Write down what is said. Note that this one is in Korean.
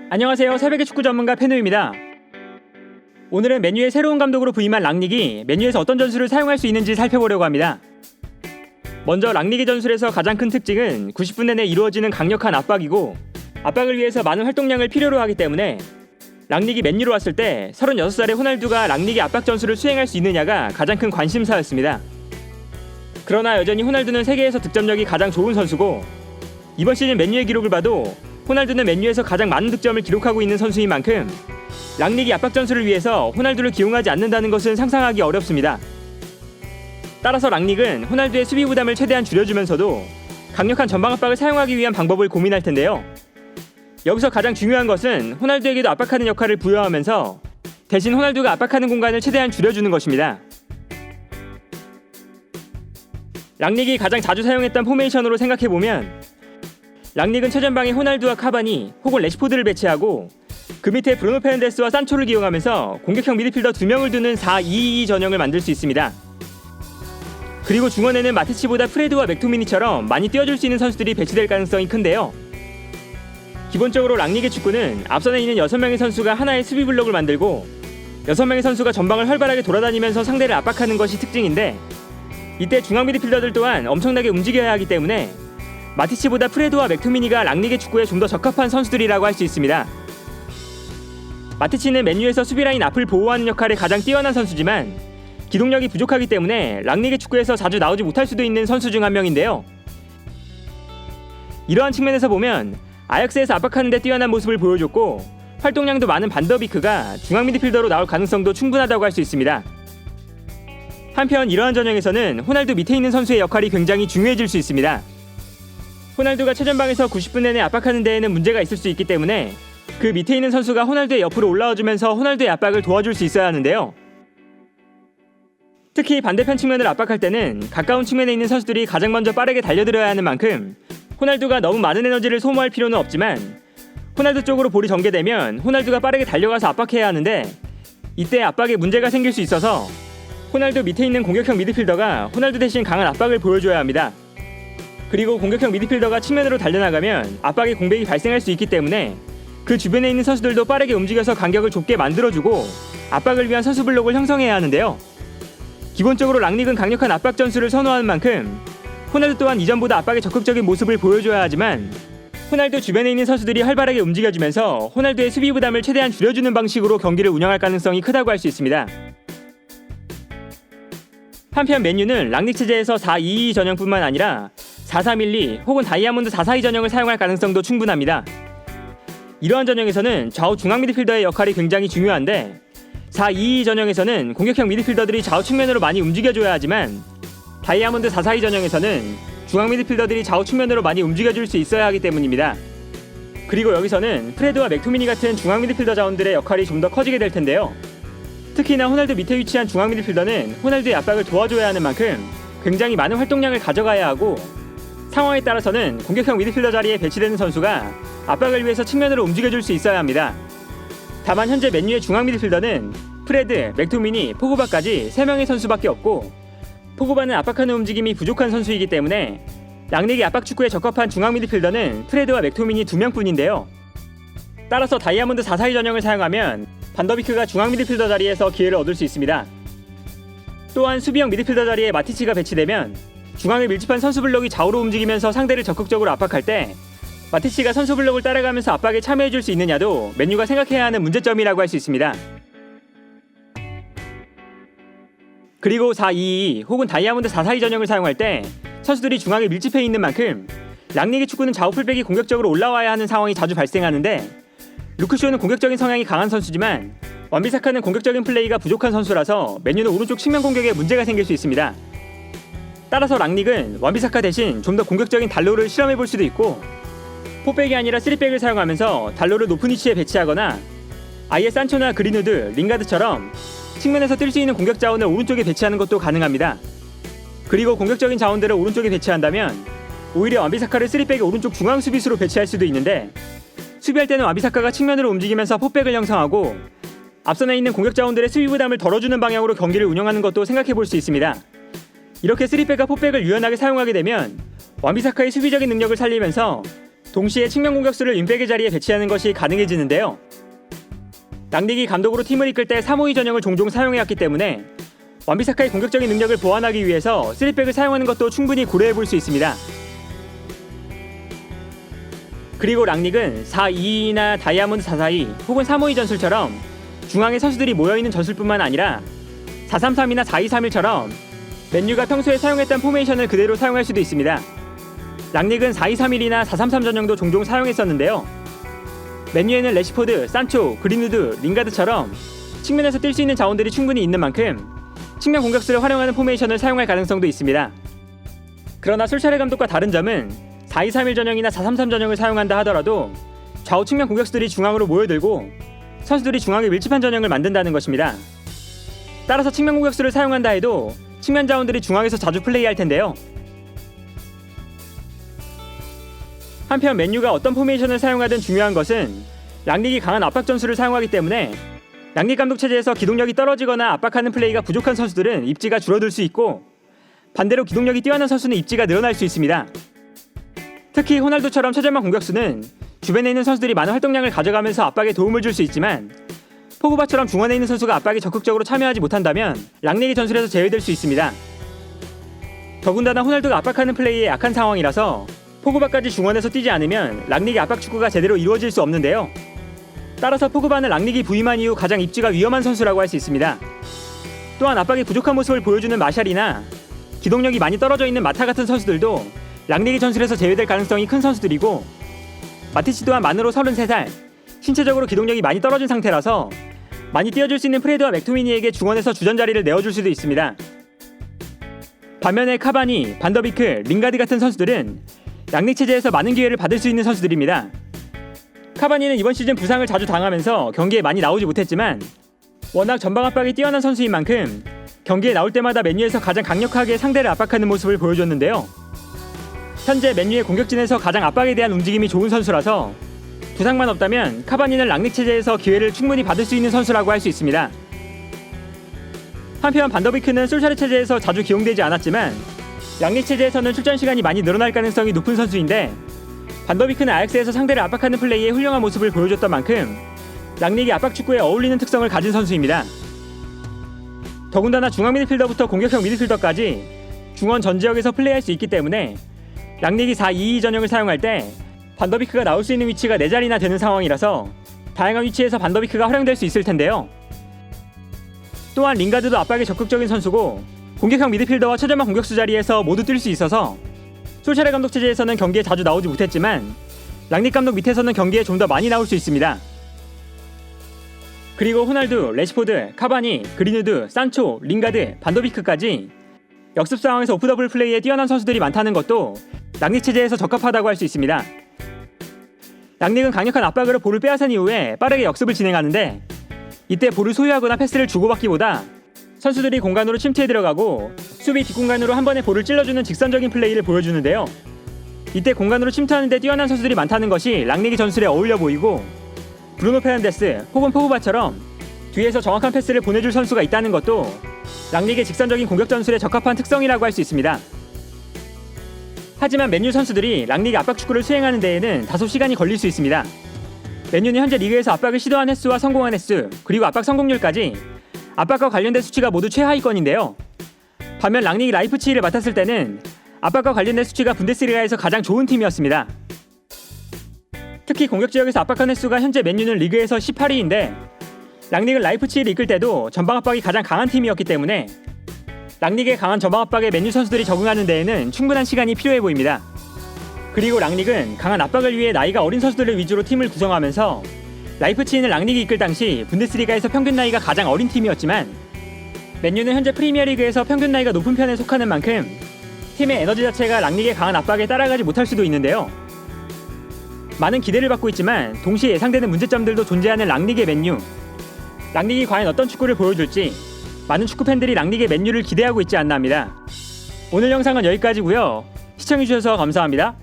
안녕하세요. 새벽의 축구 전문가 페누입니다. 오늘은 맨유의 새로운 감독으로 부임한 랑닉이 맨유에서 어떤 전술을 사용할 수 있는지 살펴보려고 합니다. 먼저 랑닉의 전술에서 가장 큰 특징은 90분 내내 이루어지는 강력한 압박이고, 압박을 위해서 많은 활동량을 필요로 하기 때문에 랑닉이 맨유로 왔을 때 36살의 호날두가 랑닉의 압박 전술을 수행할 수 있느냐가 가장 큰 관심사였습니다. 그러나 여전히 호날두는 세계에서 득점력이 가장 좋은 선수고, 이번 시즌 맨유의 기록을 봐도 호날두는 맨유에서 가장 많은 득점을 기록하고 있는 선수인 만큼 랑닉이 압박 전술을 위해서 호날두를 기용하지 않는다는 것은 상상하기 어렵습니다. 따라서 랑닉은 호날두의 수비 부담을 최대한 줄여주면서도 강력한 전방 압박을 사용하기 위한 방법을 고민할 텐데요. 여기서 가장 중요한 것은 호날두에게도 압박하는 역할을 부여하면서 대신 호날두가 압박하는 공간을 최대한 줄여주는 것입니다. 랑닉이 가장 자주 사용했던 포메이션으로 생각해보면, 랑닉은 최전방에 호날두와 카바니 혹은 레시포드를 배치하고 그 밑에 브루노 페르난데스와 산초를 기용하면서 공격형 미드필더 2명을 두는 4-2-2 전형을 만들 수 있습니다. 그리고 중원에는 마티치보다 프레드와 맥토미니처럼 많이 뛰어줄 수 있는 선수들이 배치될 가능성이 큰데요. 기본적으로 랑닉의 축구는 앞선에 있는 6명의 선수가 하나의 수비 블록을 만들고 6명의 선수가 전방을 활발하게 돌아다니면서 상대를 압박하는 것이 특징인데, 이때 중앙 미드필더들 또한 엄청나게 움직여야 하기 때문에 마티치보다 프레드와 맥토미니가 랑닉의 축구에 좀 더 적합한 선수들이라고 할 수 있습니다. 마티치는 맨유에서 수비라인 앞을 보호하는 역할에 가장 뛰어난 선수지만 기동력이 부족하기 때문에 랑닉의 축구에서 자주 나오지 못할 수도 있는 선수 중 한 명인데요. 이러한 측면에서 보면 아약스에서 압박하는 데 뛰어난 모습을 보여줬고, 활동량도 많은 반더비크가 중앙 미드필더로 나올 가능성도 충분하다고 할 수 있습니다. 한편 이러한 전형에서는 호날두 밑에 있는 선수의 역할이 굉장히 중요해질 수 있습니다. 호날두가 최전방에서 90분 내내 압박하는 데에는 문제가 있을 수 있기 때문에 그 밑에 있는 선수가 호날두의 옆으로 올라와주면서 호날두의 압박을 도와줄 수 있어야 하는데요. 특히 반대편 측면을 압박할 때는 가까운 측면에 있는 선수들이 가장 먼저 빠르게 달려들어야 하는 만큼 호날두가 너무 많은 에너지를 소모할 필요는 없지만, 호날두 쪽으로 볼이 전개되면 호날두가 빠르게 달려가서 압박해야 하는데 이때 압박에 문제가 생길 수 있어서 호날두 밑에 있는 공격형 미드필더가 호날두 대신 강한 압박을 보여줘야 합니다. 그리고 공격형 미드필더가 측면으로 달려나가면 압박의 공백이 발생할 수 있기 때문에 그 주변에 있는 선수들도 빠르게 움직여서 간격을 좁게 만들어주고 압박을 위한 선수 블록을 형성해야 하는데요. 기본적으로 랑닉은 강력한 압박 전술을 선호하는 만큼 호날두 또한 이전보다 압박에 적극적인 모습을 보여줘야 하지만, 호날두 주변에 있는 선수들이 활발하게 움직여주면서 호날두의 수비 부담을 최대한 줄여주는 방식으로 경기를 운영할 가능성이 크다고 할 수 있습니다. 한편 맨유는 랑닉 체제에서 4-2-2 전형뿐만 아니라 4-3-1-2 혹은 다이아몬드 4-4-2 전형을 사용할 가능성도 충분합니다. 이러한 전형에서는 좌우 중앙 미드필더의 역할이 굉장히 중요한데, 4-2-2 전형에서는 공격형 미드필더들이 좌우 측면으로 많이 움직여줘야 하지만 다이아몬드 4-4-2 전형에서는 중앙 미드필더들이 좌우 측면으로 많이 움직여줄 수 있어야 하기 때문입니다. 그리고 여기서는 프레드와 맥토미니 같은 중앙 미드필더 자원들의 역할이 좀 더 커지게 될 텐데요. 특히나 호날두 밑에 위치한 중앙 미드필더는 호날두의 압박을 도와줘야 하는 만큼 굉장히 많은 활동량을 가져가야 하고, 상황에 따라서는 공격형 미드필더 자리에 배치되는 선수가 압박을 위해서 측면으로 움직여줄 수 있어야 합니다. 다만 현재 맨유의 중앙 미드필더는 프레드, 맥토미니, 포그바까지 3명의 선수밖에 없고, 포그바는 압박하는 움직임이 부족한 선수이기 때문에 랑닉이 압박 축구에 적합한 중앙 미드필더는 프레드와 맥토미니 2명뿐인데요. 따라서 다이아몬드 4-4-2 전형을 사용하면 반더비크가 중앙 미드필더 자리에서 기회를 얻을 수 있습니다. 또한 수비형 미드필더 자리에 마티치가 배치되면 중앙을 밀집한 선수 블록이 좌우로 움직이면서 상대를 적극적으로 압박할 때 마티치가 선수 블록을 따라가면서 압박에 참여해줄 수 있느냐도 맨유가 생각해야 하는 문제점이라고 할 수 있습니다. 그리고 4-2-2 혹은 다이아몬드 4-4-2 전형을 사용할 때 선수들이 중앙에 밀집해 있는 만큼 랑닉의 축구는 좌우 풀백이 공격적으로 올라와야 하는 상황이 자주 발생하는데, 루크쇼는 공격적인 성향이 강한 선수지만 완비사카는 공격적인 플레이가 부족한 선수라서 맨유는 오른쪽 측면 공격에 문제가 생길 수 있습니다. 따라서 랑닉은 완비사카 대신 좀 더 공격적인 달로를 실험해볼 수도 있고, 포백이 아니라 3백을 사용하면서 달로를 높은 위치에 배치하거나 아예 산초나 그린우드, 링가드처럼 측면에서 뛸 수 있는 공격 자원을 오른쪽에 배치하는 것도 가능합니다. 그리고 공격적인 자원들을 오른쪽에 배치한다면 오히려 완비사카를 3백의 오른쪽 중앙 수비수로 배치할 수도 있는데, 수비할 때는 완비사카가 측면으로 움직이면서 포백을 형성하고 앞선에 있는 공격 자원들의 수비 부담을 덜어주는 방향으로 경기를 운영하는 것도 생각해볼 수 있습니다. 이렇게 3백과 4백을 유연하게 사용하게 되면 완비사카의 수비적인 능력을 살리면서 동시에 측면 공격수를 윙백의 자리에 배치하는 것이 가능해지는데요. 랑닉이 감독으로 팀을 이끌 때 3-5-2 전형을 종종 사용해왔기 때문에 완비사카의 공격적인 능력을 보완하기 위해서 3백을 사용하는 것도 충분히 고려해볼 수 있습니다. 그리고 랑닉은 4-2-2나 다이아몬드 4-4-2 혹은 3-5-2 전술처럼 중앙에 선수들이 모여있는 전술뿐만 아니라 4-3-3이나 4-2-3-1처럼 맨유가 평소에 사용했던 포메이션을 그대로 사용할 수도 있습니다. 랑닉은 4-2-3-1이나 4-3-3 전형도 종종 사용했었는데요. 맨유에는 레시포드, 산초, 그린우드, 링가드처럼 측면에서 뛸 수 있는 자원들이 충분히 있는 만큼 측면 공격수를 활용하는 포메이션을 사용할 가능성도 있습니다. 그러나 솔샤르 감독과 다른 점은 4-2-3-1 전형이나 4-3-3 전형을 사용한다 하더라도 좌우 측면 공격수들이 중앙으로 모여들고 선수들이 중앙에 밀집한 전형을 만든다는 것입니다. 따라서 측면 공격수를 사용한다 해도 측면 자원들이 중앙에서 자주 플레이할 텐데요. 한편 맨유가 어떤 포메이션을 사용하든 중요한 것은 랑닉이 강한 압박 전술을 사용하기 때문에 랑닉 감독 체제에서 기동력이 떨어지거나 압박하는 플레이가 부족한 선수들은 입지가 줄어들 수 있고 반대로 기동력이 뛰어난 선수는 입지가 늘어날 수 있습니다. 특히 호날두처럼 최전방 공격수는 주변에 있는 선수들이 많은 활동량을 가져가면서 압박에 도움을 줄 수 있지만 포그바처럼 중원에 있는 선수가 압박에 적극적으로 참여하지 못한다면 랑닉의 전술에서 제외될 수 있습니다. 더군다나 호날두가 압박하는 플레이에 약한 상황이라서 포그바까지 중원에서 뛰지 않으면 랑닉의 압박 축구가 제대로 이루어질 수 없는데요. 따라서 포그바는 랑닉이 부임한 이후 가장 입지가 위험한 선수라고 할 수 있습니다. 또한 압박이 부족한 모습을 보여주는 마샬이나 기동력이 많이 떨어져 있는 마타 같은 선수들도 랑닉의 전술에서 제외될 가능성이 큰 선수들이고 마티치 또한 만으로 33살, 신체적으로 기동력이 많이 떨어진 상태라서 많이 뛰어줄 수 있는 프레드와 맥토미니에게 중원에서 주전 자리를 내어줄 수도 있습니다. 반면에 카바니, 반더비크, 링가드 같은 선수들은 랑닉 체제에서 많은 기회를 받을 수 있는 선수들입니다. 카바니는 이번 시즌 부상을 자주 당하면서 경기에 많이 나오지 못했지만 워낙 전방 압박이 뛰어난 선수인 만큼 경기에 나올 때마다 맨유에서 가장 강력하게 상대를 압박하는 모습을 보여줬는데요. 현재 맨유의 공격진에서 가장 압박에 대한 움직임이 좋은 선수라서 부상만 없다면 카바니는 랑닉 체제에서 기회를 충분히 받을 수 있는 선수라고 할 수 있습니다. 한편 반더비크는 솔샤르 체제에서 자주 기용되지 않았지만 랑닉 체제에서는 출전 시간이 많이 늘어날 가능성이 높은 선수인데 반더비크는 아약스에서 상대를 압박하는 플레이에 훌륭한 모습을 보여줬던 만큼 랑닉이 압박 축구에 어울리는 특성을 가진 선수입니다. 더군다나 중앙 미드필더부터 공격형 미드필더까지 중원 전 지역에서 플레이할 수 있기 때문에 랑닉이 4-2-2 전형을 사용할 때 반더비크가 나올 수 있는 위치가 4자리나 되는 상황이라서 다양한 위치에서 반더비크가 활용될 수 있을 텐데요. 또한 링가드도 압박에 적극적인 선수고 공격형 미드필더와 최전방 공격수 자리에서 모두 뛸 수 있어서 솔샤르 감독 체제에서는 경기에 자주 나오지 못했지만 랑닉 감독 밑에서는 경기에 좀 더 많이 나올 수 있습니다. 그리고 호날두, 레시포드, 카바니, 그린우드, 산초, 링가드, 반더비크까지 역습 상황에서 오프 더블 플레이에 뛰어난 선수들이 많다는 것도 랑닉 체제에서 적합하다고 할 수 있습니다. 랑닉은 강력한 압박으로 볼을 빼앗은 이후에 빠르게 역습을 진행하는데 이때 볼을 소유하거나 패스를 주고받기보다 선수들이 공간으로 침투해 들어가고 수비 뒷공간으로 한 번에 볼을 찔러주는 직선적인 플레이를 보여주는데요. 이때 공간으로 침투하는 데 뛰어난 선수들이 많다는 것이 랑닉의 전술에 어울려 보이고 브루노 페르난데스 혹은 포그바처럼 뒤에서 정확한 패스를 보내줄 선수가 있다는 것도 랑닉의 직선적인 공격 전술에 적합한 특성이라고 할 수 있습니다. 하지만 맨유 선수들이 랑닉 압박 축구를 수행하는 데에는 다소 시간이 걸릴 수 있습니다. 맨유는 현재 리그에서 압박을 시도한 횟수와 성공한 횟수 그리고 압박 성공률까지 압박과 관련된 수치가 모두 최하위권인데요. 반면 랑닉이 라이프치히를 맡았을 때는 압박과 관련된 수치가 분데스리가에서 가장 좋은 팀이었습니다. 특히 공격 지역에서 압박한 횟수가 현재 맨유는 리그에서 18위인데 랑닉을 라이프치히를 이끌 때도 전방 압박이 가장 강한 팀이었기 때문에 랑닉의 강한 전방 압박에 맨유 선수들이 적응하는 데에는 충분한 시간이 필요해 보입니다. 그리고 랑닉은 강한 압박을 위해 나이가 어린 선수들을 위주로 팀을 구성하면서 라이프치히는 랑닉이 이끌 당시 분데스리가에서 평균 나이가 가장 어린 팀이었지만 맨유는 현재 프리미어리그에서 평균 나이가 높은 편에 속하는 만큼 팀의 에너지 자체가 랑닉의 강한 압박에 따라가지 못할 수도 있는데요. 많은 기대를 받고 있지만 동시에 예상되는 문제점들도 존재하는 랑닉의 맨유. 랑닉이 과연 어떤 축구를 보여줄지 많은 축구 팬들이 랑닉의 맨유를 기대하고 있지 않나 합니다. 오늘 영상은 여기까지고요. 시청해주셔서 감사합니다.